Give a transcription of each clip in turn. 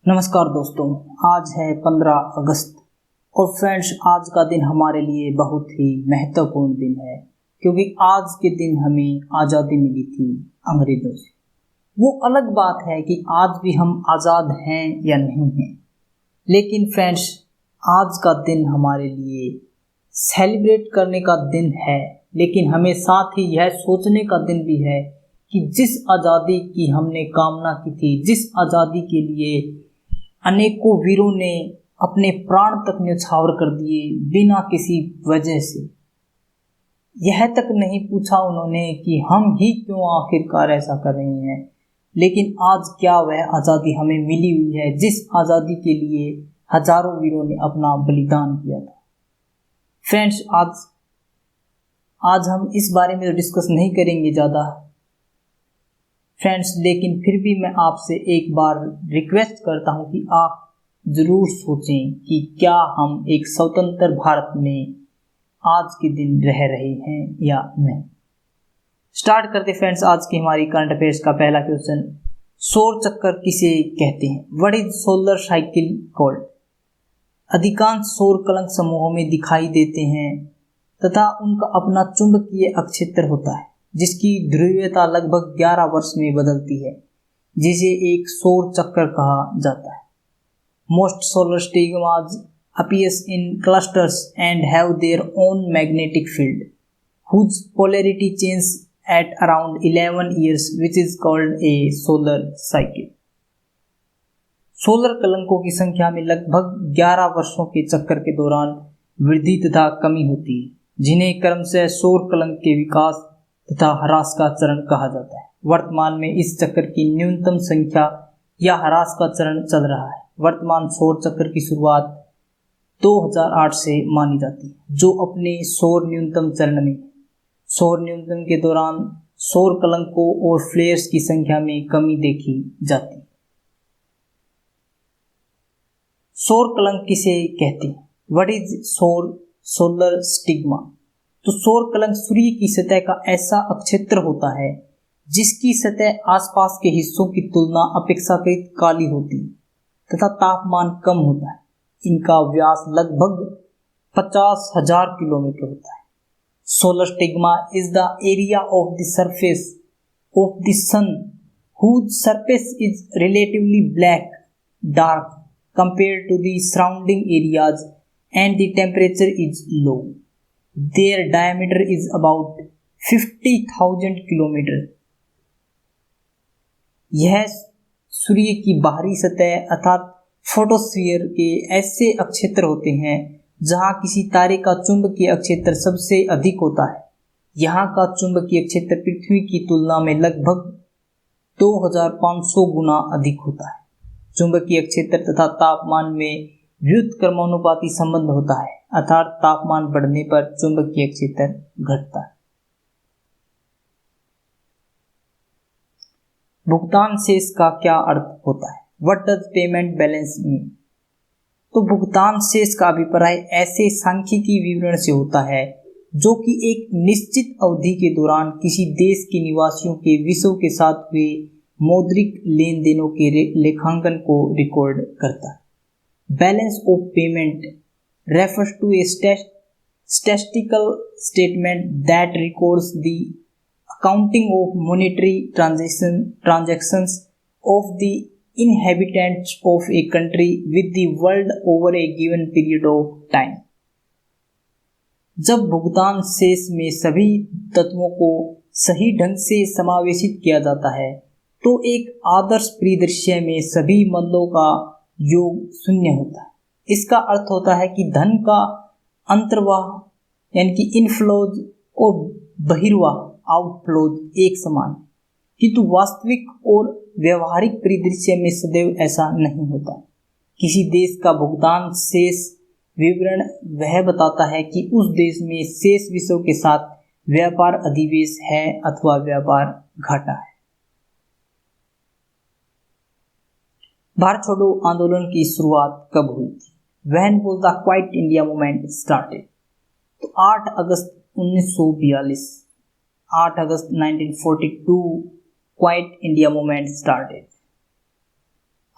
नमस्कार दोस्तों, आज है 15 अगस्त और फ्रेंड्स, आज का दिन हमारे लिए बहुत ही महत्वपूर्ण दिन है क्योंकि आज के दिन हमें आज़ादी मिली थी अंग्रेज़ों से। वो अलग बात है कि आज भी हम आज़ाद हैं या नहीं हैं, लेकिन फ्रेंड्स आज का दिन हमारे लिए सेलिब्रेट करने का दिन है, लेकिन हमें साथ ही यह सोचने का दिन भी है कि जिस आज़ादी की हमने कामना की थी, जिस आज़ादी के लिए अनेकों वीरों ने अपने प्राण तक न्यौछावर कर दिए बिना किसी वजह से, यह तक नहीं पूछा उन्होंने कि हम ही क्यों आखिरकार ऐसा कर रहे हैं, लेकिन आज क्या वह आज़ादी हमें मिली हुई है जिस आज़ादी के लिए हजारों वीरों ने अपना बलिदान किया था। फ्रेंड्स, आज हम इस बारे में डिस्कस नहीं करेंगे ज़्यादा फ्रेंड्स, लेकिन फिर भी मैं आपसे एक बार रिक्वेस्ट करता हूं कि आप ज़रूर सोचें कि क्या हम एक स्वतंत्र भारत में आज के दिन रह रहे हैं या नहीं। स्टार्ट करते फ्रेंड्स आज की हमारी करंट अफेयर्स का पहला क्वेश्चन। सौर चक्कर किसे कहते हैं? What is solar cycle called? अधिकांश सौर कलंक समूहों में दिखाई देते हैं तथा उनका अपना चुंबकीय अक्षेत्र होता है जिसकी ध्रुवीयता लगभग 11 वर्ष में बदलती है, जिसे एक सौर चक्कर कहा जाता है। Most solar stigmas appears in clusters and have their own magnetic field whose polarity changes at around 11 years, which is called a solar cycle. Solar कलंकों की संख्या में लगभग 11 वर्षों के चक्कर के दौरान वृद्धि तथा कमी होती है, जिन्हें क्रमशः सौर कलंक के विकास तथा ह्रास का चरण कहा जाता है। वर्तमान में इस चक्र की न्यूनतम संख्या या ह्रास का चरण चल रहा है। वर्तमान सौर चक्र की शुरुआत 2008 से मानी जाती है, जो अपने सौर न्यूनतम चरण में सौर न्यूनतम के दौरान सौर कलंकों और फ्लेयर्स की संख्या में कमी देखी जाती है। सौर कलंक किसे कहते हैं? What is solar stigma? तो सौर कलंक सूर्य की सतह का ऐसा अक्षेत्र होता है जिसकी सतह आसपास के हिस्सों की तुलना अपेक्षाकृत काली होती है तथा तापमान कम होता है। इनका व्यास लगभग 50,000 किलोमीटर होता है। Solar stigma is the area of the surface of the sun whose surface is relatively dark compared to the surrounding areas and the temperature is low. Their diameter is about 50,000 kilometre. यह सूर्य की बाहरी सतह अर्थात photosphere के ऐसे अक्षेत्र होते हैं जहां किसी तारे का चुंबकीय अक्षेत्र सबसे अधिक होता है। यहाँ का चुंबकीय क्षेत्र पृथ्वी की तुलना में लगभग 2500 गुना अधिक होता है। चुंबकीय क्षेत्र तथा तापमान में व्युत्क्रमानुपाती संबंध होता है, अर्थात तापमान बढ़ने पर चुंबकीय क्षेत्र घटता है। भुगतान शेष का क्या अर्थ होता है? What does payment balance mean? तो भुगतान शेष का अभिप्राय ऐसे सांख्यिकी विवरण से होता है जो कि एक निश्चित अवधि के दौरान किसी देश के निवासियों के विषयों के साथ हुए मौद्रिक लेन देनों के लेखांकन को रिकॉर्ड करता है। Balance of payment refers to a statistical statement that records the accounting of monetary transactions of the inhabitants of a country with the world over a given period of time. जब भुगतान शेष में सभी तत्वों को सही ढंग से समावेशित किया जाता है तो एक आदर्श परिदृश्य में सभी मदों का योग शून्य होता है। इसका अर्थ होता है कि धन का अंतर्वाह यानी कि इनफ्लोज और बहिर्वाह आउटफ्लोज एक समान, किंतु वास्तविक और व्यवहारिक परिदृश्य में सदैव ऐसा नहीं होता। किसी देश का भुगतान शेष विवरण वह बताता है कि उस देश में शेष विषयों के साथ व्यापार अधिवेश है अथवा व्यापार घाटा है। भारत छोड़ो आंदोलन की शुरुआत कब हुई थी? When was the Quiet India Movement started? तो 8 अगस्त 1942, 8 अगस्त 1942 quite India movement started.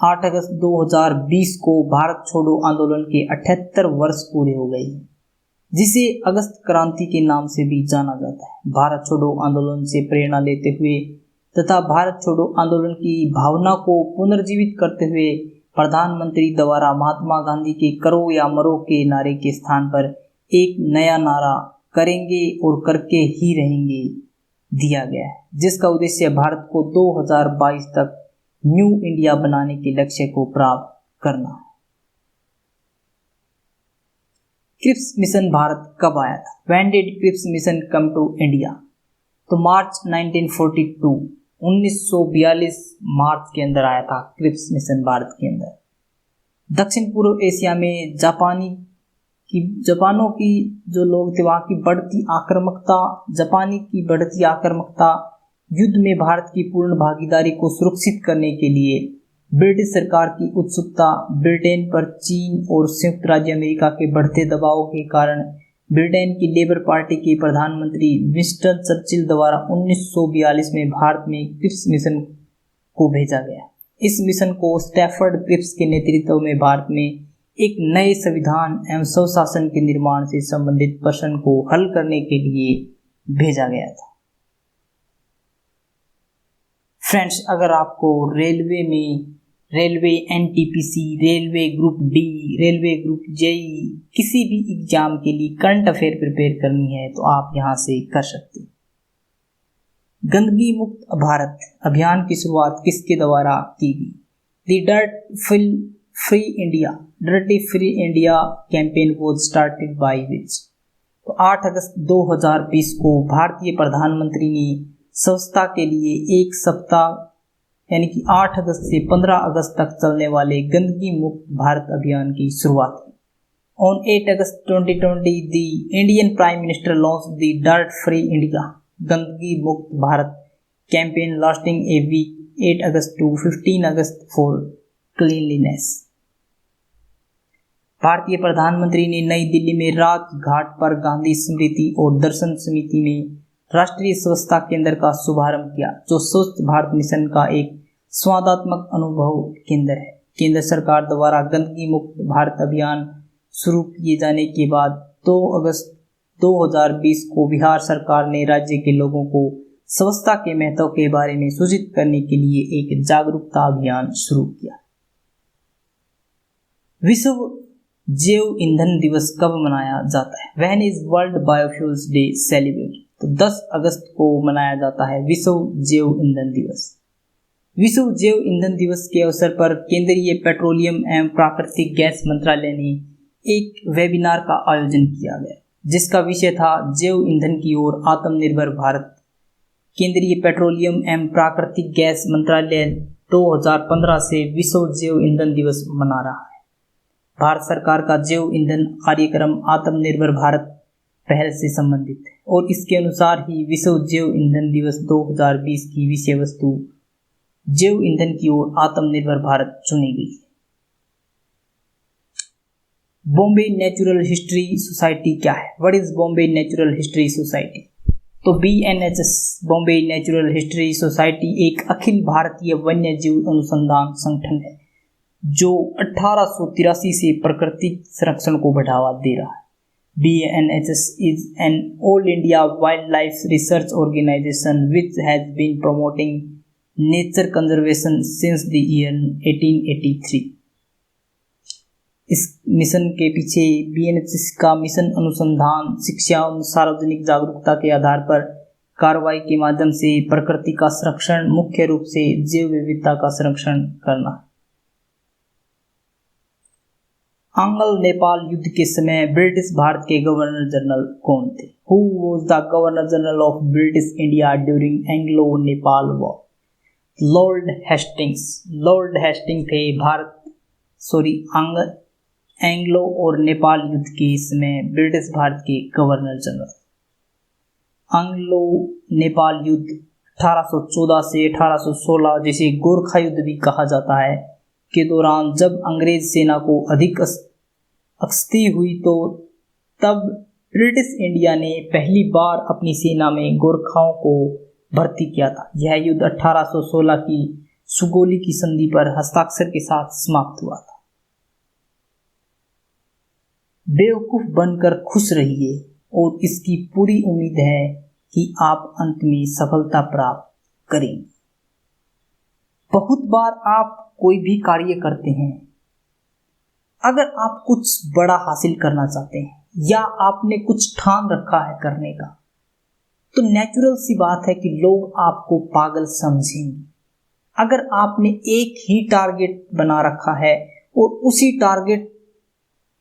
8 August 2020 को भारत छोड़ो आंदोलन के 78 वर्ष पूरे हो गए हैं, जिसे अगस्त क्रांति के नाम से भी जाना जाता है। भारत छोड़ो आंदोलन से प्रेरणा लेते हुए तथा भारत छोड़ो आंदोलन की भावना को पुनर्जीवित करते हुए प्रधानमंत्री द्वारा महात्मा गांधी के करो या मरो के नारे के स्थान पर एक नया नारा करेंगे और करके ही रहेंगे दिया गया है, जिसका उद्देश्य भारत को 2022 तक न्यू इंडिया बनाने के लक्ष्य को प्राप्त करना है। क्रिप्स मिशन भारत कब आया था? When did Cripps mission come to India? तो मार्च 1942 1942 मार्च के अंदर आया था क्रिप्स मिशन भारत के अंदर। दक्षिण पूर्व एशिया में जापानों की जो लोग थे, वहाँ की बढ़ती आक्रामकता, जापानी की बढ़ती आक्रामकता, युद्ध में भारत की पूर्ण भागीदारी को सुरक्षित करने के लिए ब्रिटिश सरकार की उत्सुकता, ब्रिटेन पर चीन और संयुक्त राज्य अमेरिका के बढ़ते दबाव के कारण ब्रिटेन की लेबर पार्टी के प्रधानमंत्री विंस्टन चर्चिल द्वारा 1942 में भारत में क्रिप्स मिशन को भेजा गया। इस मिशन को स्टैफर्ड क्रिप्स के नेतृत्व में भारत में एक नए संविधान एवं स्वशासन के निर्माण से संबंधित प्रश्न को हल करने के लिए भेजा गया था। फ्रेंड्स, अगर आपको railway NTPC, railway group D, railway group JE, किसी भी एग्जाम के लिए करंट अफेयर प्रिपेयर करनी है तो आप यहाँ से कर सकते हैं। गंदगी मुक्त भारत अभियान की शुरुआत किसके द्वारा की गई? The dirty free India campaign was started by which? तो 8 अगस्त 2020 को भारतीय प्रधानमंत्री ने स्वच्छता के लिए एक सप्ताह यानी कि 8 अगस्त से 15 अगस्त तक चलने वाले गंदगी मुक्त भारत अभियान की शुरुआत की। On 8 August 2020 the Indian prime minister launch the dirt free India gandagi mukt Bharat campaign lasting a week 8 August to 15 August for cleanliness. भारतीय प्रधानमंत्री ने नई दिल्ली में राजघाट पर गांधी स्मृति और दर्शन समिति में राष्ट्रीय स्वच्छता केंद्र का शुभारंभ किया, जो स्वच्छ भारत मिशन का एक स्वादात्मक अनुभव केंद्र है। केंद्र सरकार द्वारा गंदगी मुक्त भारत अभियान शुरू किए जाने के बाद 2 अगस्त 2020 को बिहार सरकार ने राज्य के लोगों को स्वच्छता के महत्व के बारे में सूचित करने के लिए एक जागरूकता अभियान शुरू किया। विश्व जैव ईंधन दिवस कब मनाया जाता है? When is World Biofuels Day celebrated? तो 10 अगस्त को मनाया जाता है विश्व जैव ईंधन दिवस। विश्व जैव ईंधन दिवस के अवसर पर केंद्रीय पेट्रोलियम एवं प्राकृतिक गैस मंत्रालय ने एक वेबिनार का आयोजन किया गया, जिसका विषय था जैव ईंधन की ओर आत्मनिर्भर भारत। केंद्रीय पेट्रोलियम एवं प्राकृतिक गैस मंत्रालय 2015 से विश्व जैव ईंधन दिवस मना रहा है। भारत सरकार का जैव ईंधन कार्यक्रम आत्मनिर्भर भारत पहल से संबंधित है और इसके अनुसार ही विश्व जैव ईंधन दिवस 2020 की विषय वस्तु जैव ईंधन की ओर आत्मनिर्भर भारत चुनी गई है। बॉम्बे नेचुरल हिस्ट्री सोसाइटी क्या है? What is Bombay natural history society? तो BNHS Bombay natural history society एक अखिल भारतीय वन्य जीव अनुसंधान संगठन है जो 1883 से प्राकृतिक संरक्षण को बढ़ावा दे रहा है। BNHS is an all India wildlife research organization which has been promoting nature conservation since the year 1883. इस मिशन के पीछे BNHS का मिशन अनुसंधान, शिक्षा और सार्वजनिक जागरूकता के आधार पर कार्रवाई के माध्यम से प्रकृति का संरक्षण, मुख्य रूप से जैव विविधता का संरक्षण करना। आंग्ल नेपाल युद्ध के समय ब्रिटिश भारत के गवर्नर जनरल कौन थे? Who was the governor general of British India during Anglo Nepal war? Lord Hastings. Lord Hasting थे एंग्लो और नेपाल युद्ध के समय ब्रिटिश भारत के गवर्नर जनरल। एंग्लो नेपाल युद्ध 1814 से 1816, जिसे गोरखा युद्ध भी कहा जाता है, के दौरान जब अंग्रेज सेना को अधिक अक्षति हुई तो तब ब्रिटिश इंडिया ने पहली बार अपनी सेना में गोरखाओं को भर्ती किया था। यह युद्ध 1816 की सुगोली की संधि पर हस्ताक्षर के साथ समाप्त हुआ था। बेवकूफ बनकर खुश रहिए और इसकी पूरी उम्मीद है कि आप अंत में सफलता प्राप्त करेंगे। बहुत बार आप कोई भी कार्य करते हैं, अगर आप कुछ बड़ा हासिल करना चाहते हैं या आपने कुछ ठान रखा है करने का, तो नेचुरल सी बात है कि लोग आपको पागल समझेंगे। अगर आपने एक ही टारगेट बना रखा है और उसी टारगेट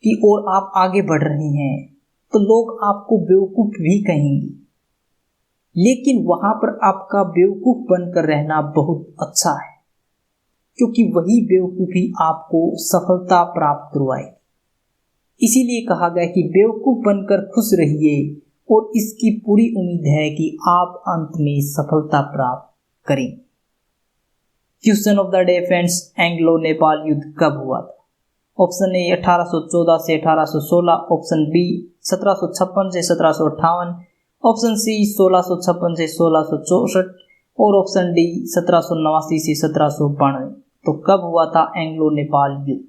की ओर आप आगे बढ़ रहे हैं, तो लोग आपको बेवकूफ भी कहेंगे, लेकिन वहां पर आपका बेवकूफ बनकर रहना बहुत अच्छा है, क्योंकि वही बेवकूफी आपको सफलता प्राप्त करवाएगी। इसीलिए कहा गया कि बेवकूफ बनकर खुश रहिए और इसकी पूरी उम्मीद है कि आप अंत में सफलता प्राप्त करें। Question of the day friends, Anglo Nepal युद्ध कब हुआ था? ऑप्शन ए 1814 से 1816, ऑप्शन बी 1756 से 1758, ऑप्शन सी 1656 से 1664 और ऑप्शन डी 1789 से 1792। तो कब हुआ था एंग्लो नेपाल युद्ध?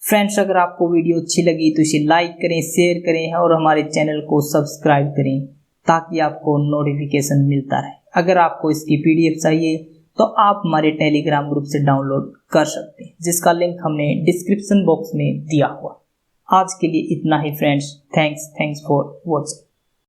फ्रेंड्स, अगर आपको वीडियो अच्छी लगी तो इसे लाइक करें, शेयर करें और हमारे चैनल को सब्सक्राइब करें ताकि आपको नोटिफिकेशन मिलता रहे। अगर आपको इसकी पीडीएफ चाहिए तो आप हमारे टेलीग्राम ग्रुप से डाउनलोड कर सकते हैं, जिसका लिंक हमने डिस्क्रिप्शन बॉक्स में दिया हुआ। आज के लिए इतना ही फ्रेंड्स, थैंक्स फॉर वॉचिंग।